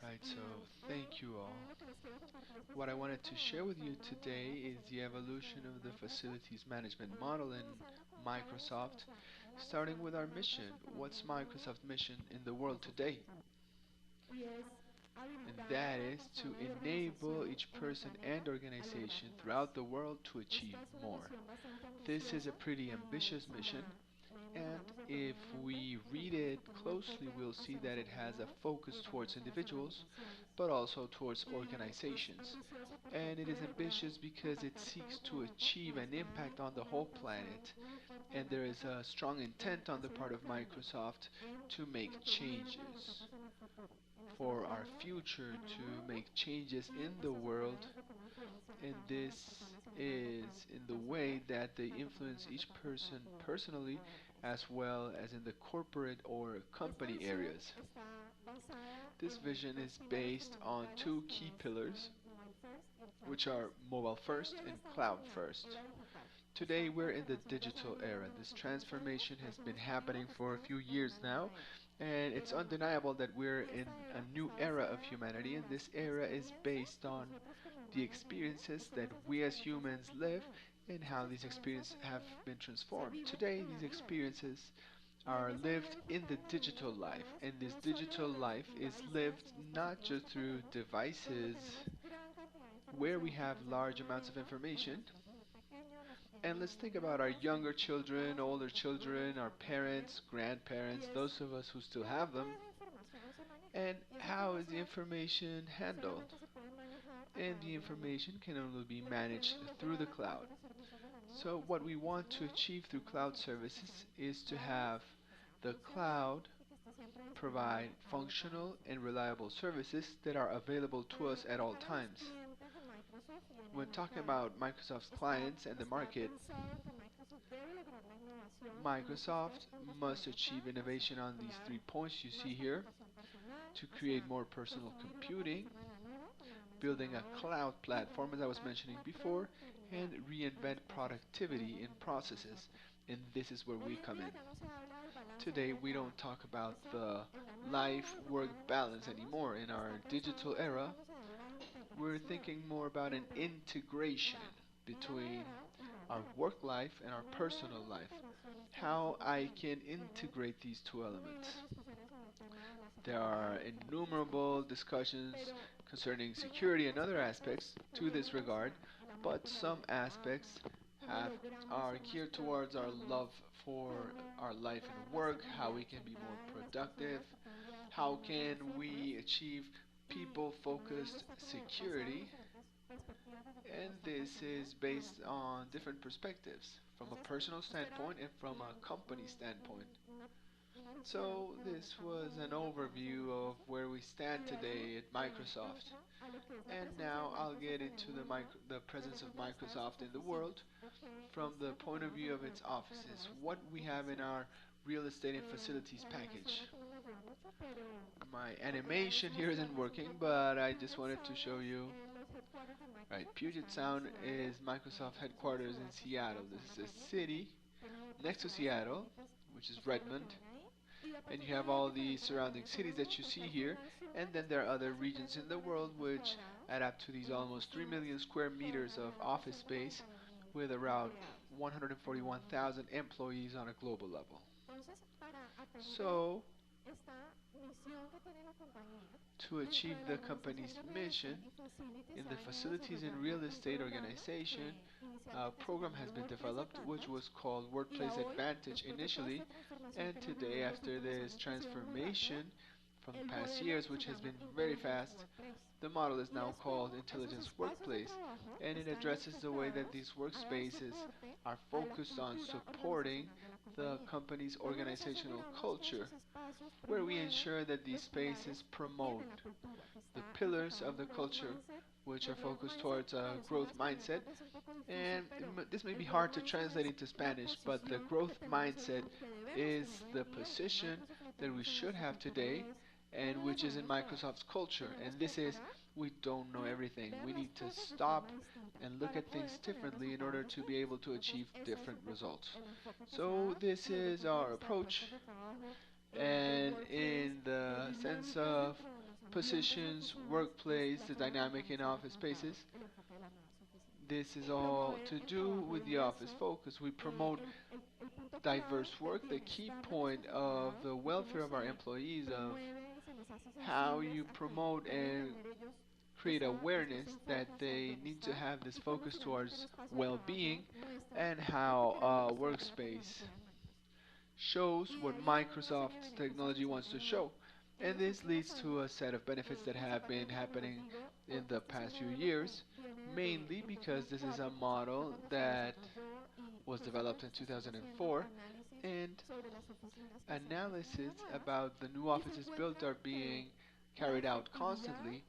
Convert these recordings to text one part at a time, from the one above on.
Right, so thank you all. What I wanted to share with you today is the evolution of the facilities management model in Microsoft, starting with our mission. What's Microsoft's mission in the world today? And that is to enable each person and organization throughout the world to achieve more. This is a pretty ambitious mission, and if we read it closely, we'll see that it has a focus towards individuals, but also towards organizations. And it is ambitious because it seeks to achieve an impact on the whole planet. And there is a strong intent on the part of Microsoft to make changes for our future, to make changes in the world, and this is in the way that they influence each person personally as well as in the corporate or company areas. This vision is based on two key pillars, which are mobile first and cloud first. Today we're in the digital era. This transformation has been happening for a few years now, and it's undeniable that we're in a new era of humanity, and this era is based on the experiences that we as humans live and how these experiences have been transformed. Today, these experiences are lived in the digital life, and this digital life is lived not just through devices where we have large amounts of information. And let's think about our younger children, older children, our parents, grandparents, those of us who still have them, and how is the information handled? And the information can only be managed through the cloud. So what we want to achieve through cloud services is to have the cloud provide functional and reliable services that are available to us at all times. When talking about Microsoft's clients and the market, Microsoft must achieve innovation on these 3 points you see here to create more personal computing, building a cloud platform, as I was mentioning before, and reinvent productivity in processes. And this is where we come in. Today, we don't talk about the life work balance anymore. In our digital era, we're thinking more about an integration between our work life and our personal life. How I can integrate these two elements. There are innumerable discussions concerning security and other aspects to this regard, but some aspects have, are geared towards our love for our life and work, how we can be more productive, how can we achieve people-focused security, and this is based on different perspectives, from a personal standpoint and from a company standpoint. So this was an overview of where we stand today at Microsoft. And now I'll get into the presence of Microsoft in the world from the point of view of its offices. What we have in our real estate and facilities package. My animation here isn't working, but I just wanted to show you. Right, Puget Sound is Microsoft headquarters in Seattle. This is a city next to Seattle, which is Redmond, and you have all the surrounding cities that you see here, and then there are other regions in the world which add up to these almost 3 million square meters of office space with around 141,000 employees on a global level. So, to achieve the company's mission in the facilities and real estate organization, a program has been developed which was called Workplace Advantage initially, and today, after this transformation from the past years, which has been very fast, the model is now called Intelligence Workplace, and it addresses the way that these workspaces are focused on supporting the company's organizational culture, where we ensure that these spaces promote the pillars of the culture, which are focused towards a growth mindset. And this may be hard to translate into Spanish, but the growth mindset is the position that we should have today and which is in Microsoft's culture. And this is we don't know everything. We need to stop and look at things differently in order to be able to achieve different results. So this is our approach, and in the sense of positions, workplace, the dynamic in office spaces. This is all to do with the office focus. We promote diverse work. The key point of the welfare of our employees, of how you promote and create awareness that they need to have this focus towards well-being, and how workspace shows what Microsoft's technology wants to show. And this leads to a set of benefits that have been happening in the past few years, mainly because this is a model that was developed in 2004, and analysis about the new offices built are being carried out constantly,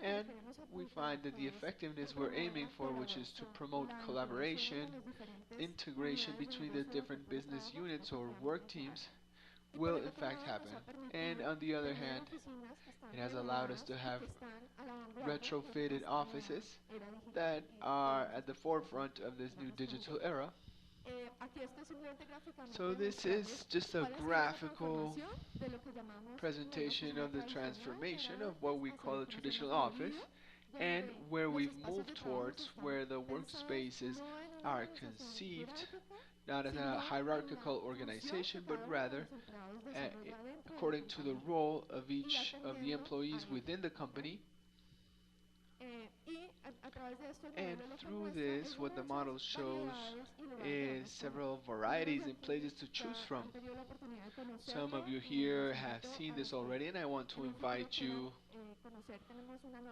and we find that the effectiveness we're aiming for, which is to promote collaboration, integration between the different business units or work teams, will in fact happen. And on the other hand, it has allowed us to have retrofitted offices that are at the forefront of this new digital era. So this is just a graphical presentation of the transformation of what we call a traditional office, and where we've moved towards, where the workspaces are conceived not as a hierarchical organization, but rather uh, according to the role of each of the employees within the company. And through this, what the model shows is several varieties and places to choose from. Some of you here have seen this already, and I want to invite you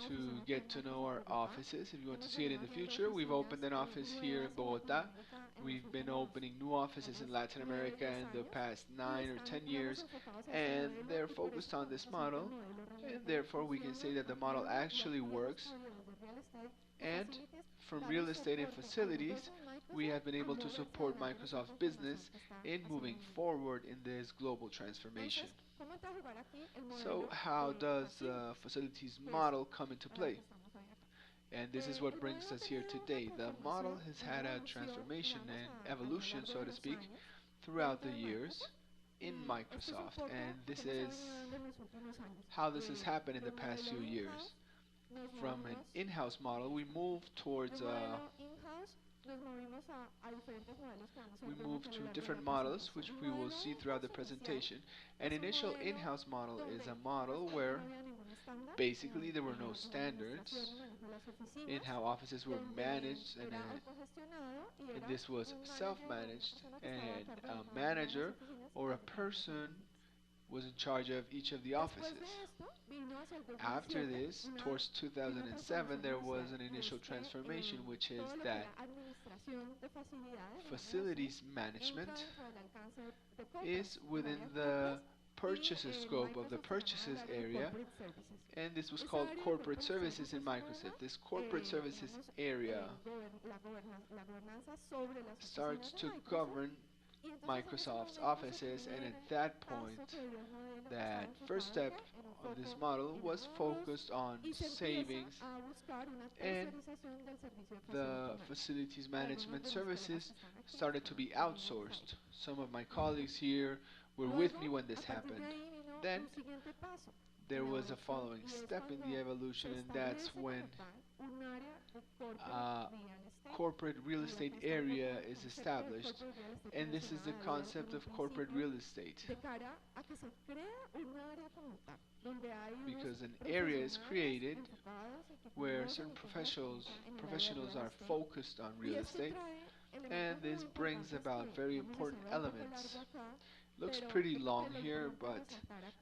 to get to know our offices. If you want to see it in the future, we've opened an office here in Bogota. We've been opening new offices in Latin America in the past 9 or 10 years, and they're focused on this model, and therefore we can say that the model actually works. And from real estate and facilities, we have been able to support Microsoft's business in moving forward in this global transformation. So how does the facilities model come into play? And this is what brings us here today. The model has had a transformation and evolution, so to speak, throughout the years in Microsoft. And this is how this has happened in the past few years. From an in-house model, we moved towards we move to different models, which we will see throughout the presentation. An initial in-house model is a model where basically there were no standards in how offices were managed, and this was self-managed, and a manager or a person was in charge of each of the offices. After this, towards 2007, there was an initial transformation, which is that facilities management is within the purchases scope of the purchases area, and this was called corporate services in Microsoft. This corporate services area starts to govern Microsoft's offices, and at that point, that first step of this model was focused on savings, and the facilities management services started to be outsourced. Some of my colleagues here were with me when this happened. Then there was a following step in the evolution, and that's when corporate real estate area is established, and this is the concept of corporate real estate, because an area is created where certain professionals are focused on real estate, and this brings about very important elements. Looks pretty long here, but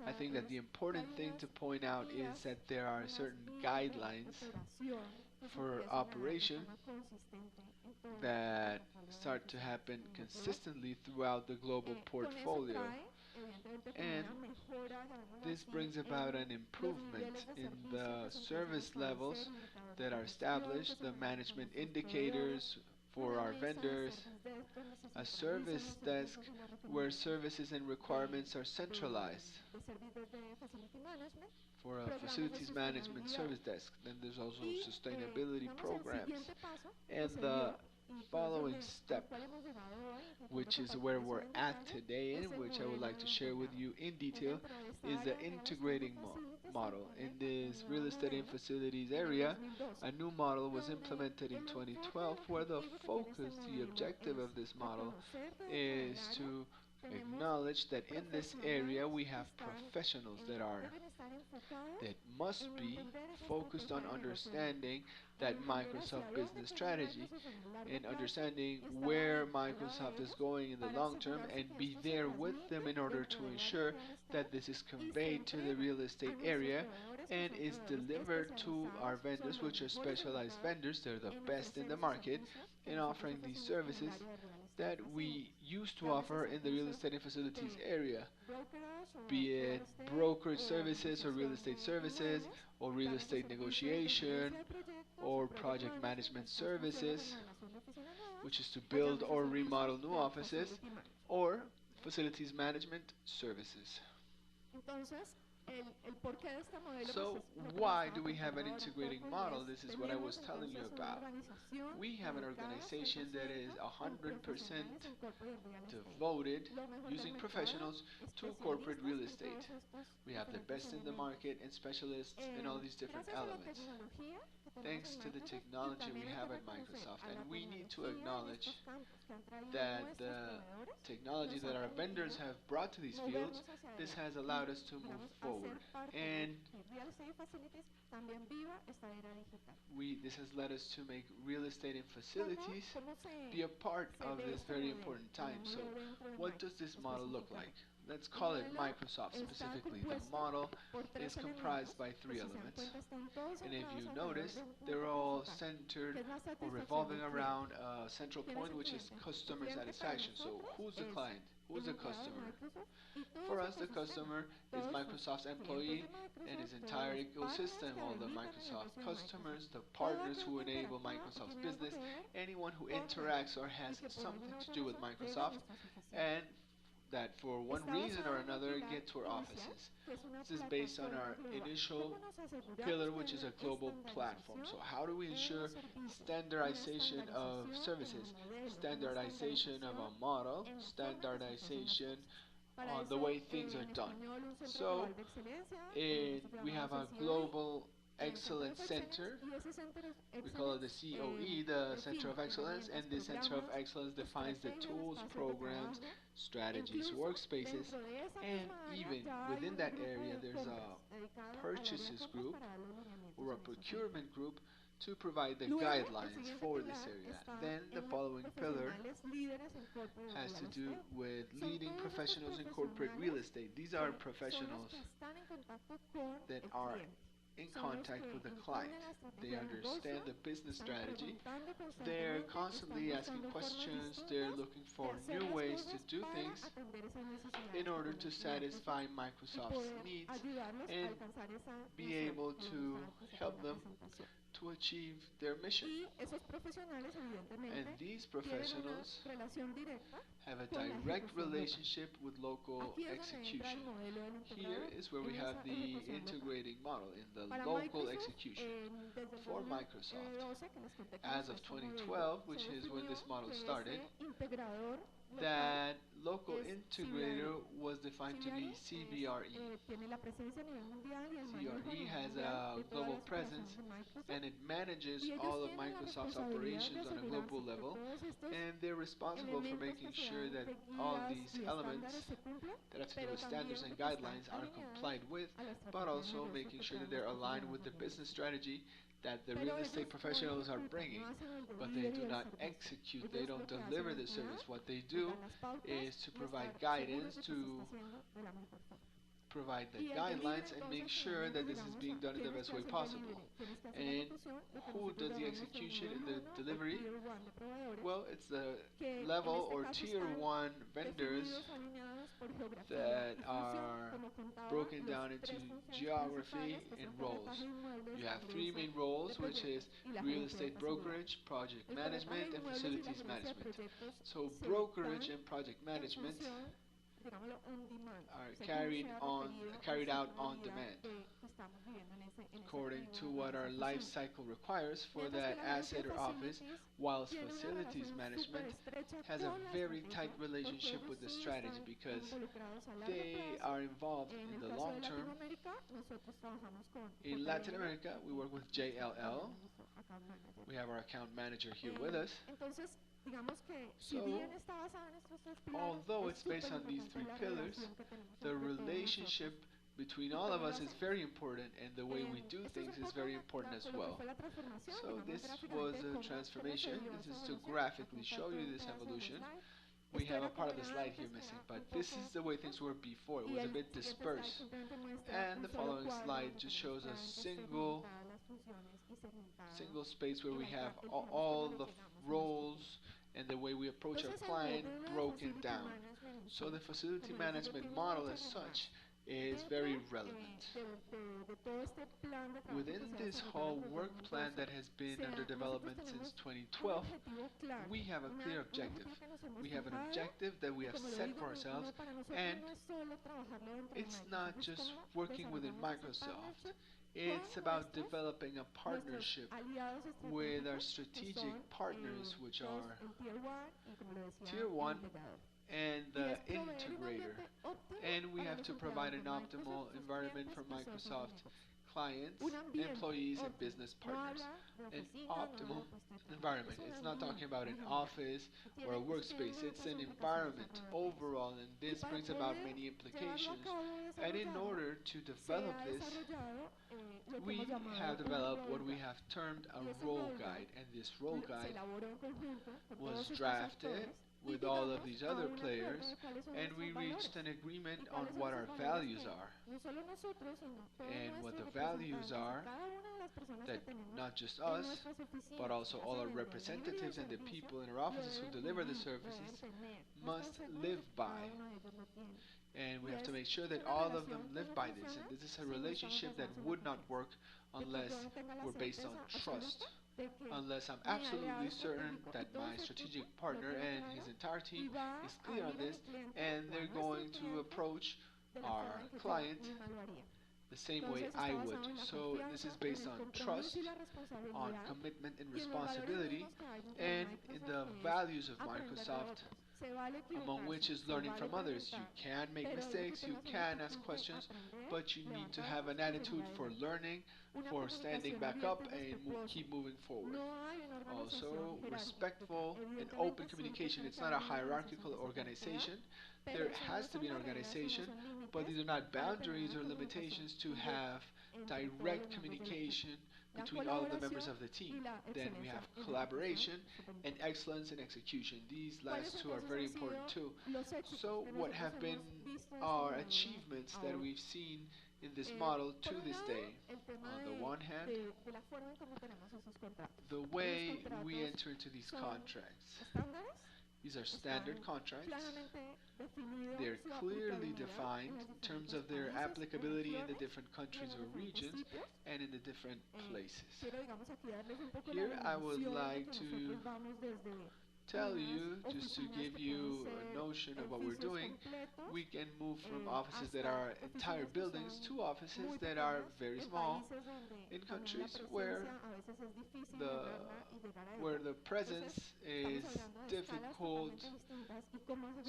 I think that the important thing to point out is that there are certain guidelines for operation that start to happen consistently throughout the global portfolio. And this brings about an improvement in the service levels that are established, the management indicators for our vendors, a service desk where services and requirements are centralized for a facilities management service desk. Then there's also sustainability programs. And the following step, which is where we're at today, and which I would like to share with you in detail, is the integrating model. In this real estate and facilities area, a new model was implemented in 2012 where the focus, the objective of this model is to acknowledge that in this area we have professionals that must be focused on understanding that Microsoft business strategy and understanding where Microsoft is going in the long term and be there with them in order to ensure that this is conveyed to the real estate area and is delivered to our vendors, which are specialized vendors. They're the best in the market in offering these services that we used to offer in the real estate and facilities area, be it brokerage services or real estate services or real estate negotiation or project management services, which is to build or remodel new offices, or facilities management services. So why do we have an integrating model? This is what I was telling you about. We have an organization that is 100% devoted, using professionals, to corporate real estate. We have the best in the market and specialists in all these different elements. Thanks to the technology we have at Microsoft, and we need to acknowledge that the technology that our vendors have brought to these fields, this has allowed us to move forward. And this has led us to make real estate and facilities be a part of this very important time. So what does this model look like? Let's call it Microsoft specifically. The model is comprised by three elements. And if you notice, they're all centered or revolving around a central point, which is customer satisfaction. So who's the client? Who's the customer? For us, the customer is Microsoft's employee and his entire ecosystem, all the Microsoft customers, the partners who enable Microsoft's business, anyone who interacts or has something to do with Microsoft, and that for one reason or another get to our offices. This is based on our initial pillar, which is a global platform. So how do we ensure standardization of services, standardization of a model, standardization on the way things are done? So we have a global excellence center. We call it the COE, the Center of Excellence, and this Center of Excellence defines the tools, programs, strategies, workspaces, and even within that area there's a purchases group or a procurement group to provide the guidelines for this area. Then the following pillar has to do with leading professionals in corporate real estate. These are professionals that are in contact with the client. They understand the business strategy. They're constantly asking questions. They're looking for new ways to do things in order to satisfy Microsoft's needs and be able to help them to achieve their mission. And these professionals have a direct relationship with local execution. Here is where we have the integrating model in the local execution for Microsoft. As of 2012, which is when this model started, that local integrator was defined to be CBRE. CBRE has a global presence and it manages all of Microsoft's operations on a global level, and they're responsible for making sure that all these elements that have to do with standards and guidelines are complied with, but also making sure that they're aligned with the business strategy that the real estate professionals are bringing, but they do not execute, they don't deliver the service. What they do is to provide guidance, to provide the guidelines and make sure that this is being done in the best way possible. And who does the execution and the delivery? Well, it's the level or tier 1 vendors that are broken down into geography and roles. You have three main roles, which is real estate brokerage, project management, and facilities management. So brokerage and project management are carried out on demand according to what our life cycle requires for that asset or office, whilst facilities management has a very tight relationship with the strategy because they are involved in the long term. In Latin America, we work with JLL. We have our account manager here with us. So, although it's based on these three pillars, the relationship between all of us is very important, and the way we do things is very important as well. So this was a transformation. This is to graphically show you this evolution. We have a part of the slide here missing, but this is the way things were before. It was a bit dispersed. And the following slide just shows a single space where we have all the roles and the way we approach our client broken down. So the facility management model as such is very relevant. Within this whole work plan that has been under development since 2012, we have a clear objective. We have an objective that we have set for ourselves, and it's not just working within Microsoft. It's about developing a partnership with our strategic partners, which are Tier 1 and the integrator. And we have to provide an optimal environment for Microsoft clients, employees, and business partners. An optimal environment. It's not talking about an office or a workspace. It's an environment overall, and this brings about many implications. And in order to develop this, we have developed what we have termed a role guide, and this role guide was drafted with all of these other players, and we reached an agreement on what our values are. And what the values are that not just us, but also all our representatives and the people in our offices who deliver the services must live by. And we have to make sure that all of them live by this. And this is a relationship that would not work unless we're based on trust. Unless I'm absolutely certain that my strategic partner and his entire team is clear on this, and they're going to approach our client the same way I would. So this is based on trust, on commitment and responsibility, and in the values of Microsoft, among which is learning from others. You can make mistakes, you can ask questions, but you need to have an attitude for learning, for standing back up and keep moving forward. Also, respectful and open communication. It's not a hierarchical organization. There has to be an organization, but these are not boundaries or limitations to have direct communication between all of the members of the team. Then we have collaboration and excellence in execution. These last two are very important too. So what have been our achievements that we've seen in this model to this day? On the one hand, the way we enter into these contracts. These are standard contracts. They're clearly defined in terms of their applicability in the different countries or regions and in the different places. Here I would like to tell you, just to give you a notion of what we're doing, we can move from offices that are entire buildings to offices that are very small in countries where the presence is difficult.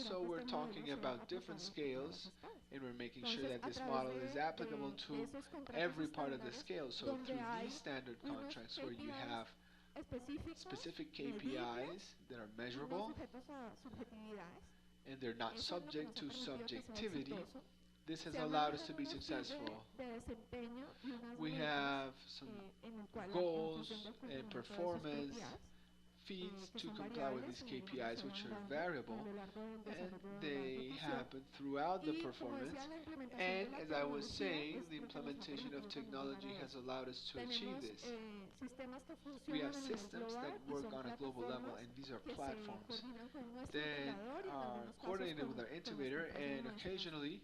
So we're talking about different scales, and we're making sure that this model is applicable to every part of the scale. So through these standard contracts where you have specific KPIs that are measurable and they're not subject to subjectivity, this has allowed us to be successful. We have some goals and performance feeds to comply with these KPIs, which are variable, and they happen throughout the performance. And as I was saying, the implementation of technology has allowed us to achieve this. We have systems that work on a global level, and these are platforms that are coordinated with our integrator and occasionally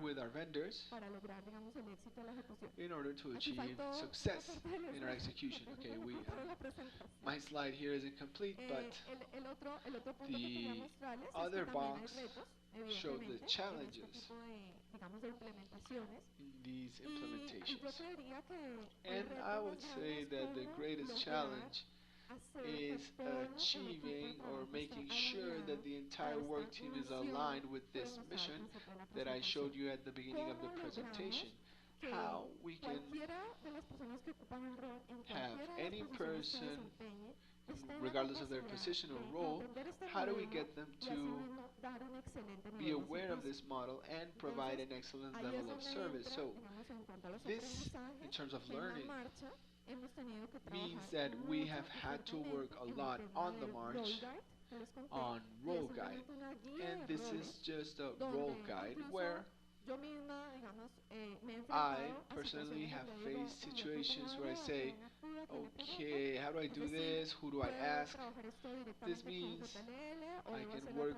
with our vendors in order to achieve success in our execution. Okay, my slide here isn't complete, but the other box showed the challenges in these implementations. And I would say that the greatest challenge is achieving or making sure that the entire work team is aligned with this mission that I showed you at the beginning of the presentation. How we can have any person, regardless of their position or role, how do we get them to be aware of this model and provide an excellent level of service? So this, in terms of learning, means that we have had to work a lot on the march on role guide. And this is just a role guide where I personally have faced situations where I say, okay, how do I do this? Who do I ask? This means I can work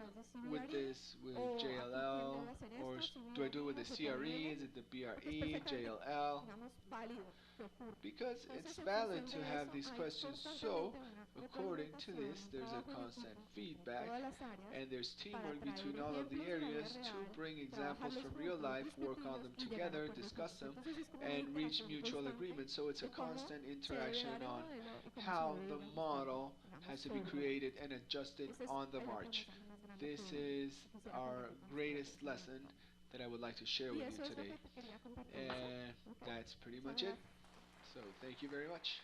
with this with JLL, or do I do it with the CRE? Is it the BRE, JLL? Because it's valid to have these questions. So, according to this, there's a constant feedback and there's teamwork between all of the areas to bring examples from real life, work on them together, discuss them, and reach mutual agreement. So it's a constant interaction on how the model has to be created and adjusted on the march. This is our greatest lesson that I would like to share with you today. And that's pretty much it. So thank you very much.